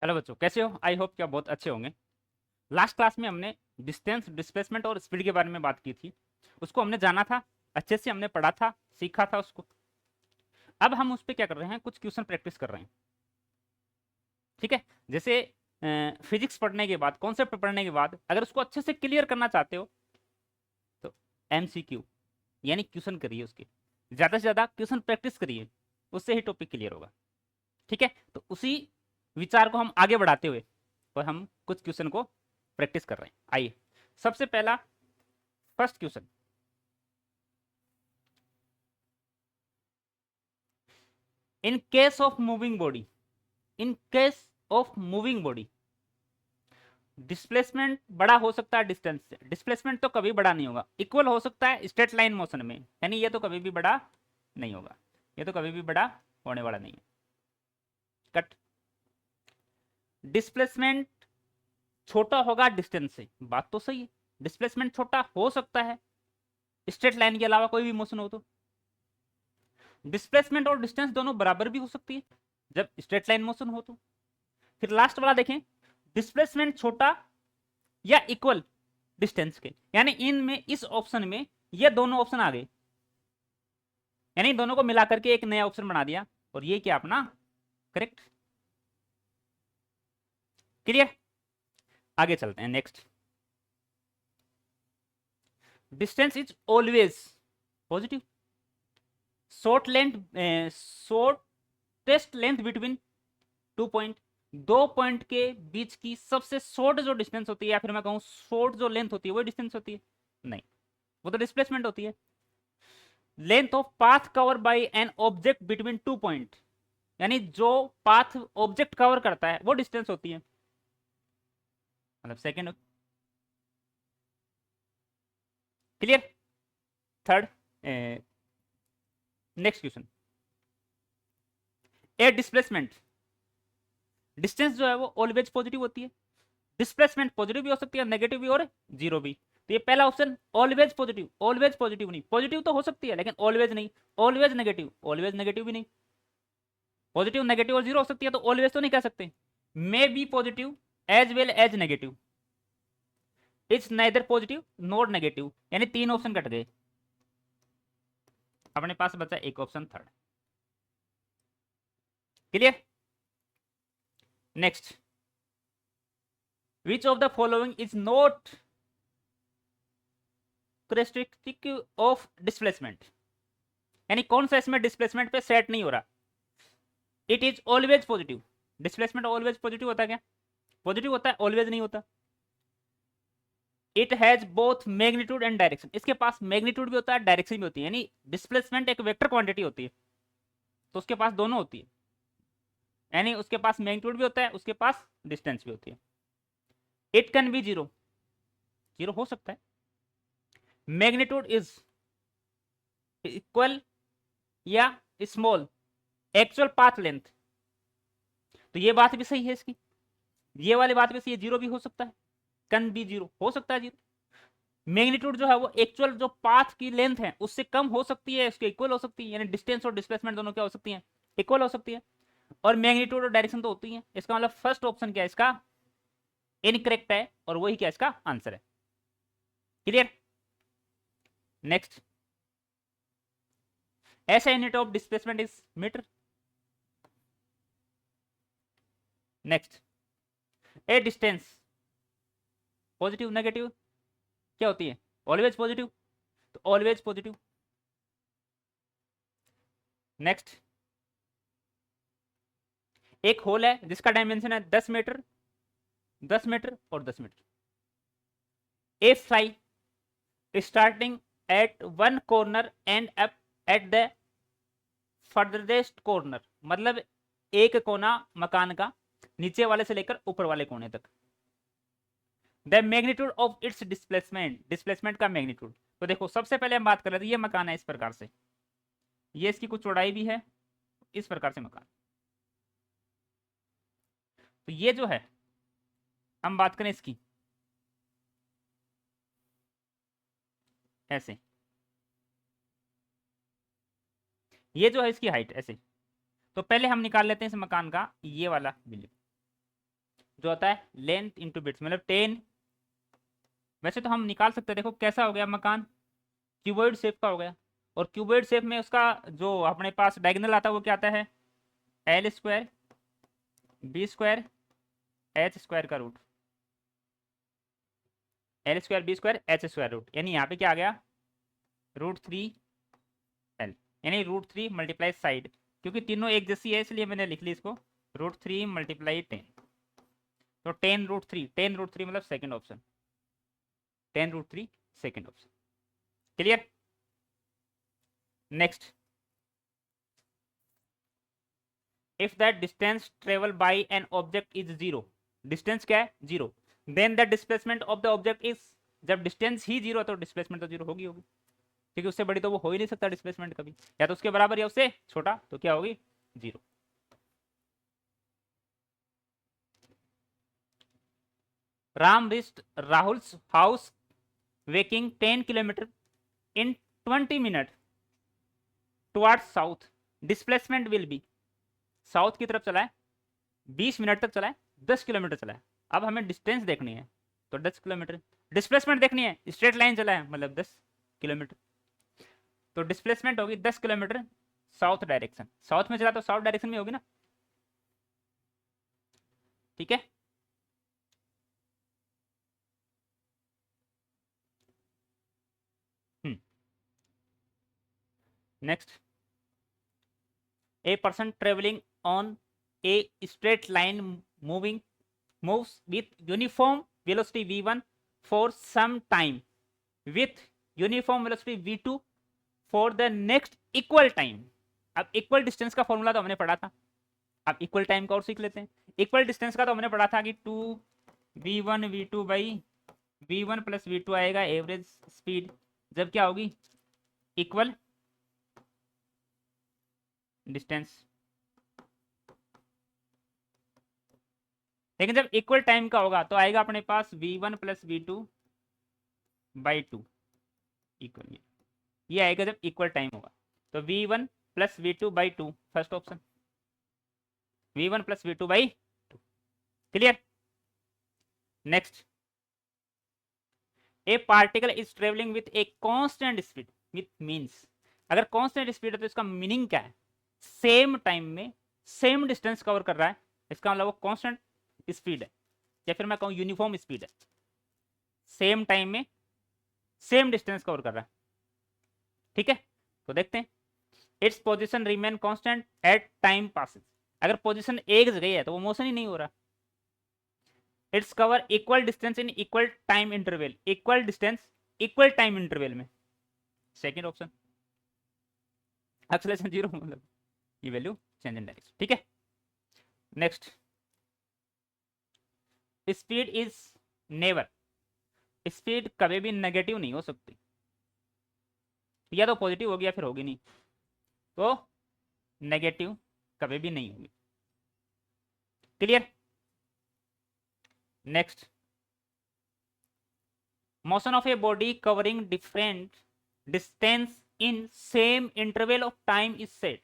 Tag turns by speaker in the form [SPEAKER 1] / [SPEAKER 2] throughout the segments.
[SPEAKER 1] Hello बच्चों, कैसे हो? आई होप कि आप बहुत अच्छे होंगे। लास्ट क्लास में हमने डिस्टेंस, डिस्प्लेसमेंट और स्पीड के बारे में बात की थी। उसको हमने जाना था, अच्छे से हमने पढ़ा था, सीखा था उसको। अब हम उस पर क्या कर रहे हैं, कुछ क्वेश्चन प्रैक्टिस कर रहे हैं। ठीक है। जैसे फिजिक्स पढ़ने के बाद, कॉन्सेप्ट पढ़ने के बाद अगर उसको अच्छे से क्लियर करना चाहते हो तो MCQ यानी क्वेश्चन करिए, उसके ज़्यादा से ज़्यादा क्वेश्चन प्रैक्टिस करिए, उससे ही टॉपिक क्लियर होगा। ठीक है। तो उसी विचार को हम आगे बढ़ाते हुए और हम कुछ क्वेश्चन को प्रैक्टिस कर रहे हैं। आइए, सबसे पहला first question. In case of moving body, in case of moving body displacement बड़ा हो सकता है डिस्टेंस से। डिस्प्लेसमेंट तो कभी बड़ा नहीं होगा, इक्वल हो सकता है स्ट्रेट लाइन मोशन में, यानी ये तो कभी भी बड़ा नहीं होगा, ये तो कभी भी बड़ा होने वाला नहीं है। कट। डिस्प्लेसमेंट छोटा होगा डिस्टेंस से, बात तो सही है। डिस्प्लेसमेंट छोटा हो सकता है स्ट्रेट लाइन के अलावा कोई भी मोशन हो तो। डिस्प्लेसमेंट और डिस्टेंस दोनों बराबर भी हो सकती है जब स्ट्रेट लाइन मोशन हो तो। फिर लास्ट वाला देखें, डिस्प्लेसमेंट छोटा या इक्वल डिस्टेंस के, यानी इनमें इस ऑप्शन में ये दोनों ऑप्शन आ गए, यानी दोनों को मिलाकर के एक नया ऑप्शन बना दिया, और ये क्या अपना करेक्ट। क्लियर। आगे चलते हैं next. Distance is always positive. Short length, shortest length between 2 point, 2 point के बीच की सबसे शॉर्ट जो डिस्टेंस होती है, या फिर मैं कहूं शॉर्ट जो लेंथ होती है, वो डिस्टेंस होती है? नहीं, वो तो डिस्प्लेसमेंट होती है। Length of path cover by an object between 2 point, यानी जो पाथ ऑब्जेक्ट कवर करता है वो डिस्टेंस होती है, मतलब second. Clear. Third, next question. A displacement, distance जो है वो ऑलवेज पॉजिटिव होती है। डिस्प्लेसमेंट पॉजिटिव भी हो सकती है, नेगेटिव भी और जीरो भी। तो ये पहला option always positive, always positive नहीं, पॉजिटिव तो हो सकती है लेकिन ऑलवेज नहीं। ऑलवेज नेगेटिव, ऑलवेज नेगेटिव भी नहीं। पॉजिटिव, नेगेटिव और जीरो हो सकती है, तो ऑलवेज तो नहीं कह सकते। Maybe positive as well as negative, it's neither positive not negative, यानी तीन ऑप्शन कट गए। अपने पास बचा एक option third. Clear. Next, which of the following is not characteristic of displacement, यानी कौन सा इसमें डिस्प्लेसमेंट पे सेट नहीं हो रहा। It is always positive. Displacement always positive होता है क्या? पॉजिटिव होता है, ऑलवेज नहीं होता। It has both magnitude and direction, इसके पास मैग्नीट्यूड भी होता है, डायरेक्शन भी होती है, यानी डिस्प्लेसमेंट एक वेक्टर क्वांटिटी होती है, तो उसके पास दोनों होती है, यानी उसके पास मैग्नीट्यूड भी होता है, उसके पास डिस्टेंस भी होती है। It can be zero, zero हो सकता है। मैग्नीट्यूड इज इक्वल या स्मॉल एक्चुअल पाथ लेंथ, तो ये बात भी सही है इसकी, ये वाली बात भी सही है, जीरो भी हो सकता है, कैन बी जीरो हो सकता है जीरो। मैग्नीट्यूड जो है वो एक्चुअल जो पाथ की लेंथ है उससे कम हो सकती है, उसके इक्वल हो सकती है, यानी डिस्टेंस और डिस्प्लेसमेंट दोनों क्या हो सकती है, इक्वल हो सकती है। और मैग्नीट्यूड और डायरेक्शन तो होती है, इसका मतलब फर्स्ट ऑप्शन क्या है इसका, इनकरेक्ट है, और वही क्या इसका आंसर है। क्लियर। नेक्स्ट, ऐसा unit of displacement is metre. Next, a distance positive negative क्या होती है, ऑलवेज पॉजिटिव, तो ऑलवेज पॉजिटिव। नेक्स्ट, एक होल है जिसका डायमेंशन है 10 मीटर, 10 मीटर और 10 metre. A fly starting at one corner end up at the furthest corner, मतलब एक कोना मकान का नीचे वाले से लेकर ऊपर वाले कोने तक। The magnitude of its displacement, displacement का मैग्नीट्यूड। तो देखो, सबसे पहले हम बात कर रहे थे, ये मकान है इस प्रकार से, ये इसकी कुछ चौड़ाई भी है, इस प्रकार से मकान। तो ये जो है, हम बात करें इसकी ऐसे, ये जो है इसकी हाइट ऐसे। तो पहले हम निकाल लेते हैं इस मकान का ये वाला बिल्डिंग, जो होता है लेंथ इंटू बिट्स, मतलब 10। वैसे तो हम निकाल सकते हैं, देखो कैसा हो गया मकान, क्यूबॉइड शेप का हो गया। और क्यूबॉइड शेप में उसका जो अपने पास डायगोनल आता है वो क्या आता है, L square B square H square का root, L square B square H square root, यानी यहाँ पे क्या आ गया √3 एल, यानी √3 मल्टीप्लाई साइड, क्योंकि तीनों एक जैसी है इसलिए मैंने लिख ली इसको √3 मल्टीप्लाई 10। तो 10√3 मतलब second option, 10√3 second option. Clear. Next, if that distance travel by an object is zero, distance क्या है zero, then the displacement of the object is, जब डिस्टेंस ही जीरो तो डिस्प्लेसमेंट तो जीरो होगी होगी, क्योंकि उससे बड़ी तो वो हो ही नहीं सकता डिस्प्लेसमेंट कभी, या तो उसके बराबर या उससे छोटा, तो क्या होगी zero. Ram wrist Rahul's house waking 10 kilometre in 20 minute towards south, displacement will be, south की तरफ चला है 20 मिनट तक चला है, 10 किलोमीटर चला है। अब हमें डिस्टेंस देखनी है तो 10 किलोमीटर, डिस्प्लेसमेंट देखनी है, स्ट्रेट लाइन चला है मतलब 10 किलोमीटर, तो डिस्प्लेसमेंट होगी 10 किलोमीटर साउथ डायरेक्शन, साउथ में चला तो साउथ डायरेक्शन में होगी ना, ठीक है। Next, a person traveling on a straight line moves with uniform velocity v1 for some time with uniform velocity v2 for the next equal time। अब equal distance का फॉर्मूला तो हमने पढ़ा था, अब इक्वल टाइम का और सीख लेते हैं। इक्वल डिस्टेंस का तो हमने पढ़ा था कि 2v1 v2 by v1 plus v2 आएगा एवरेज स्पीड, जब क्या होगी इक्वल डिस्टेंस। लेकिन जब इक्वल टाइम का होगा तो आएगा अपने पास v1 plus v2 by 2 equal, ये आएगा जब इक्वल टाइम होगा, तो v1 plus v2 by 2 first option, v1 plus v2 by 2। Clear. Next, A particle is travelling with a constant speed, with means, अगर कांस्टेंट स्पीड है तो इसका meaning क्या है, सेम टाइम में सेम डिस्टेंस कवर कर रहा है, इसका मतलब वो कांस्टेंट स्पीड है, या फिर मैं कहूं यूनिफॉर्म स्पीड है, सेम टाइम में सेम डिस्टेंस कवर कर रहा है, ठीक है। तो देखते हैं, its position remain constant at time passes, अगर पोजीशन एक जगह है तो वो मोशन ही नहीं हो रहा। Its cover equal distance in equal time interval, equal distance equal time interval में, सेकंड ऑप्शन। एक्सेलरेशन जीरो मतलब ये वैल्यू चेंज इन डायरेक्शन, ठीक है। Next, speed is never, speed कभी भी नेगेटिव नहीं हो सकती, या तो पॉजिटिव होगी या फिर होगी नहीं, तो नेगेटिव कभी भी नहीं होगी। Clear. Next, motion of a body covering different distance in same interval of time is set,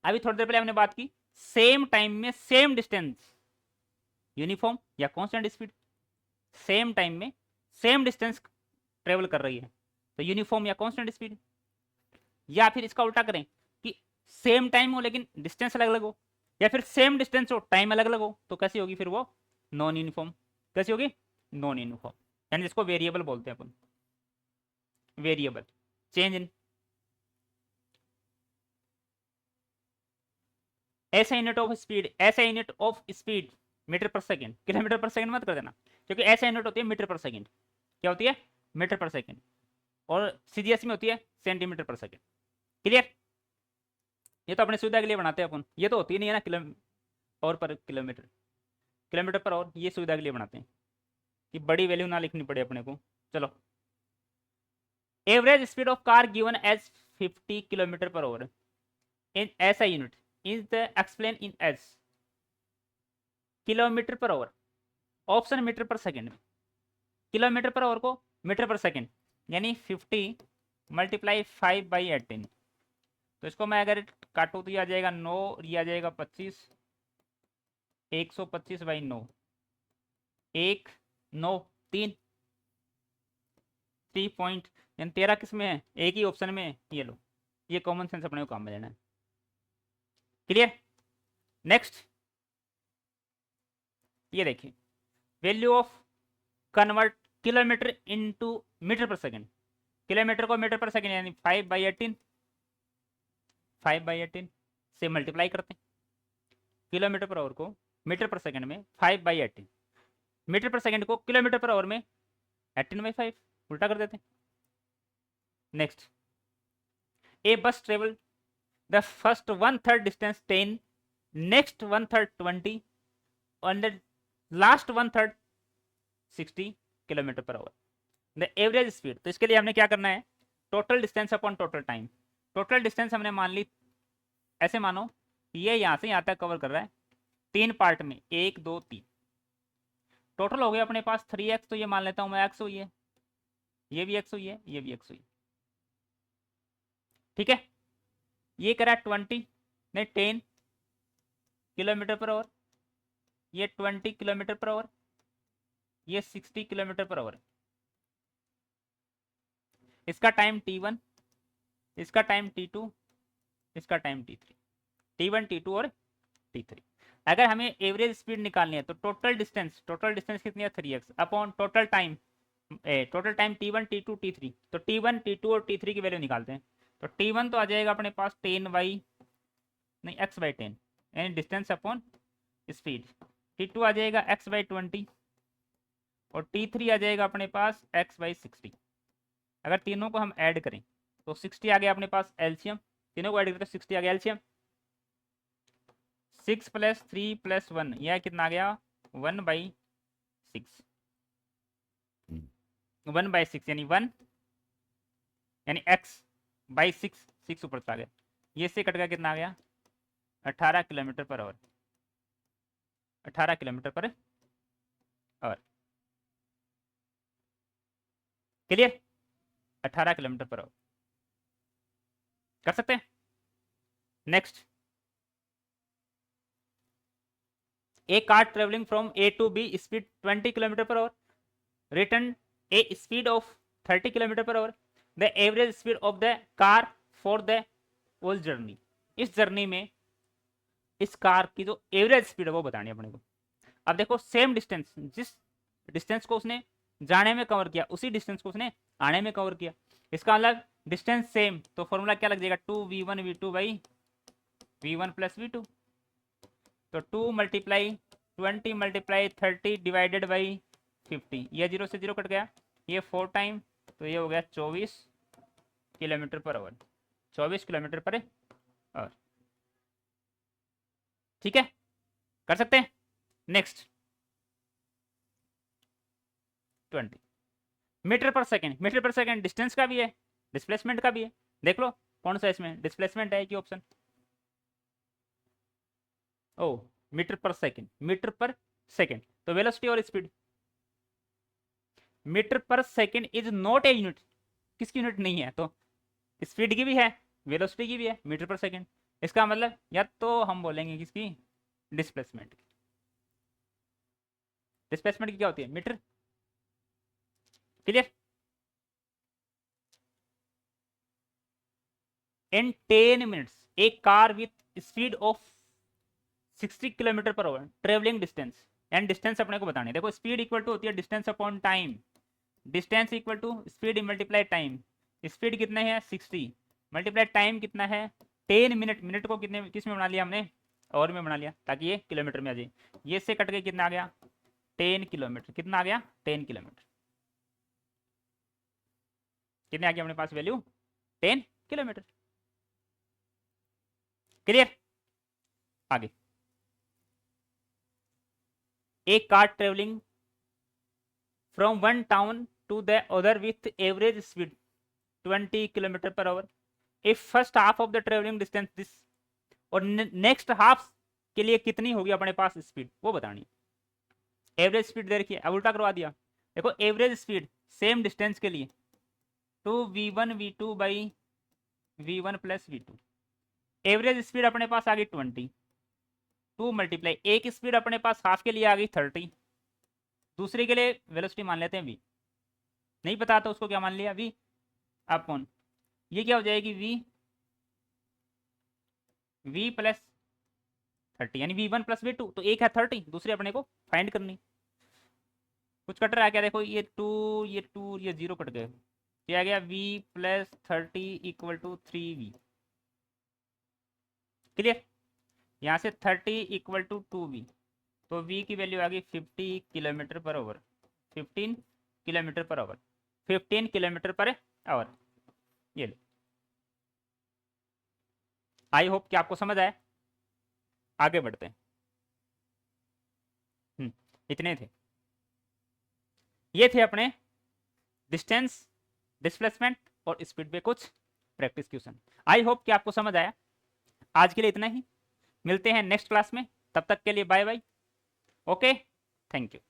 [SPEAKER 1] अभी थोड़ी देर पहले हमने बात की सेम टाइम में सेम डिस्टेंस, यूनिफॉर्म या कांस्टेंट स्पीड, सेम टाइम में सेम डिस्टेंस ट्रेवल कर रही है तो यूनिफॉर्म या कांस्टेंट स्पीड, या फिर इसका उल्टा करें कि सेम टाइम हो लेकिन डिस्टेंस अलग अलग हो, या फिर सेम डिस्टेंस हो टाइम अलग अलग हो, तो कैसी होगी फिर वो नॉन यूनिफॉर्म, कैसी होगी नॉन यूनिफॉर्म, यानी जिसको वेरिएबल बोलते हैं अपन, variable change in. SI unit of speed, ऐसा unit of speed metre per second, kilometre पर सेकंड मत कर देना, क्योंकि ऐसा यूनिट होती है मीटर पर सेकंड, क्या होती है मीटर पर सेकंड, और सीजीएस में होती है सेंटीमीटर पर सेकंड। क्लियर। ये तो अपने सुविधा के लिए बनाते हैं अपन, ये तो होती नहीं है ना किलो और पर किलोमीटर, किलोमीटर पर और, ये सुविधा के लिए बनाते हैं कि बड़ी वैल्यू ना लिखनी पड़े अपने को। चलो, average speed of car given as 50 kilometre per hour in SI unit is the explain in as kilometre per hour, option metre per second, kilometre per hour को मीटर पर सेकेंड, यानी 50 multiply 5/18, तो इसको मैं अगर काटूँ तो ये आ जाएगा 9, ये आ जाएगा 25, 125/9, 1 9 3 3 पॉइंट, यानी 13 किस में है, एक ही ऑप्शन में है। ये लो, ये कॉमन सेंस अपने को काम में लेना है। क्लियर। नेक्स्ट ये देखिए, value of convert kilometre into metre per second. Kilometre को मीटर पर सेकंड यानी 5/18, 5/18 से मल्टीप्लाई करते हैं। किलोमीटर पर आवर को मीटर पर सेकंड में 5/18, मीटर पर सेकंड को किलोमीटर पर आवर में 18/5, उल्टा कर देते हैं। नेक्स्ट, ए बस travel the first 1/3 distance 10, next 1/3 20 and the last 1/3 60 kilometre per hour. The average speed, तो इसके लिए हमने क्या करना है, total distance upon total time. Total distance हमने मान ली, ऐसे मानो ये यहाँ से यहाँ तक कवर कर रहा है 3 पार्ट में, 1 2 3, टोटल हो गया अपने पास 3x, तो ये मान लेता हूँ मैं x हुई है, ये भी x हुई है, ये भी x हुई है। ठीक है, ये करा 20 नहीं 10 किलोमीटर पर आवर, ये 20 किलोमीटर पर आवर, ये 60 किलोमीटर पर आवर। इसका टाइम t1, इसका टाइम t2, इसका टाइम t3, t1 t2 और t3। अगर हमें एवरेज स्पीड निकालनी है तो टोटल डिस्टेंस कितनी है 3x upon total time t1 t2 t3, तो t1 t2 और t3 की वैल्यू निकालते हैं। तो t1 तो आ जाएगा अपने पास 10x/10 यानी डिस्टेंस अपॉन स्पीड, t2 आ जाएगा x/20 और t3 आ जाएगा अपने पास x/60। अगर तीनों को हम ऐड करें तो 60 आ गया अपने पास एलसीएम, तीनों को ऐड करें तो 60 आ गया एलसीएम। 6 + 3 + 1 यह कितना आ गया 1/6, 1/6 यानी 1 यानी x/6, 6 ऊपर आ गया, ये से कट गया कितना आ गया 18 kilometre per hour, 18 kilometre per hour. Clear, 18 kilometre per hour कर सकते हैं। Next, a car travelling from A to B speed 20 kilometre per hour, return a speed of 30 kilometre per hour, the average speed of the car for the whole journey. इस journey में इस car की जो average speed है वो बतानी है अपने को। अब देखो सेम डिस्टेंस, जिस डिस्टेंस को उसने जाने में कवर किया उसी डिस्टेंस को उसने आने में कवर किया, इसका मतलब डिस्टेंस सेम, तो फॉर्मूला क्या लग जाएगा 2v1 v2 by v1 + v2। तो 2 × 20 × 30 डिवाइडेड बाई 50, ये 0 से 0 कट गया, ये 4 टाइम, तो ये हो गया 24 kilometre per our, 24 kilometre per our. ठीक है, कर सकते हैं। Next 20 metre per second, metre per second distance का भी है डिस्प्लेसमेंट का भी है, देख लो कौन सा इसमें डिस्प्लेसमेंट है कि ऑप्शन। ओ metre per second, metre per second तो वेलोसिटी और speed. Metre per second is not a unit, किसकी यूनिट नहीं है, तो स्पीड की भी है वेलोसिटी की भी है मीटर पर सेकेंड, इसका मतलब या तो हम बोलेंगे किसकी डिस्प्लेसमेंट की। डिस्प्लेसमेंट की क्या होती है metre. Clear. In 10 minutes a car with speed of 60 kilometre per hour travelling distance, and distance अपने को बतानी है। देखो स्पीड इक्वल टू होती है distance upon time, distance equal to speed multiply time, speed कितना है 60 मल्टीप्लाई टाइम कितना है 10 मिनट, मिनट को कितने किस में बना लिया हमने और में बना लिया ताकि ये किलोमीटर में आ जाए, ये से कट के कितना आ गया 10 किलोमीटर, कितना आ गया 10 किलोमीटर, कितने आ गया अपने पास वैल्यू 10 किलोमीटर। क्लियर। आगे, एक car travelling from one town to the other with average speed 20 kilometre per hour, if first half of the travelling distance this, और नेक्स्ट हाफ के लिए कितनी होगी अपने पास स्पीड वो बतानी। एवरेज स्पीड दे रखी है, अब उल्टा करवा दिया। देखो एवरेज स्पीड सेम डिस्टेंस के लिए 2v1 v2 by v1 + v2, average speed अपने पास आ गई 20, 2 × एक स्पीड अपने पास हाफ के लिए आ गई 30 दूसरे के लिए वेलोसिटी मान लेते हैं v, नहीं पता तो उसको क्या मान लिया v अपॉन, ये क्या हो जाएगी v प्लस 30 यानी v1 प्लस v2, तो एक है 30, दूसरी अपने को फाइंड करनी। कुछ कट रहा है क्या, देखो ये 2 ये 2 ये 0 कट गए, ये आ गया v plus 30 equal to 3v। Clear, यहाँ से 30 इक्वल टू 2v, तो v की वैल्यू आ गई 50 kilometre per our, 15 kilometre per our, 15 kilometre per our. ये लो, आई होप कि आपको समझ आया। आगे बढ़ते हैं। इतने थे, ये थे अपने डिस्टेंस, डिस्प्लेसमेंट और स्पीड पे कुछ प्रैक्टिस क्वेश्चन। आई होप कि आपको समझ आया। आज के लिए इतना ही, मिलते हैं नेक्स्ट क्लास में, तब तक के लिए bye bye. Okay, thank you.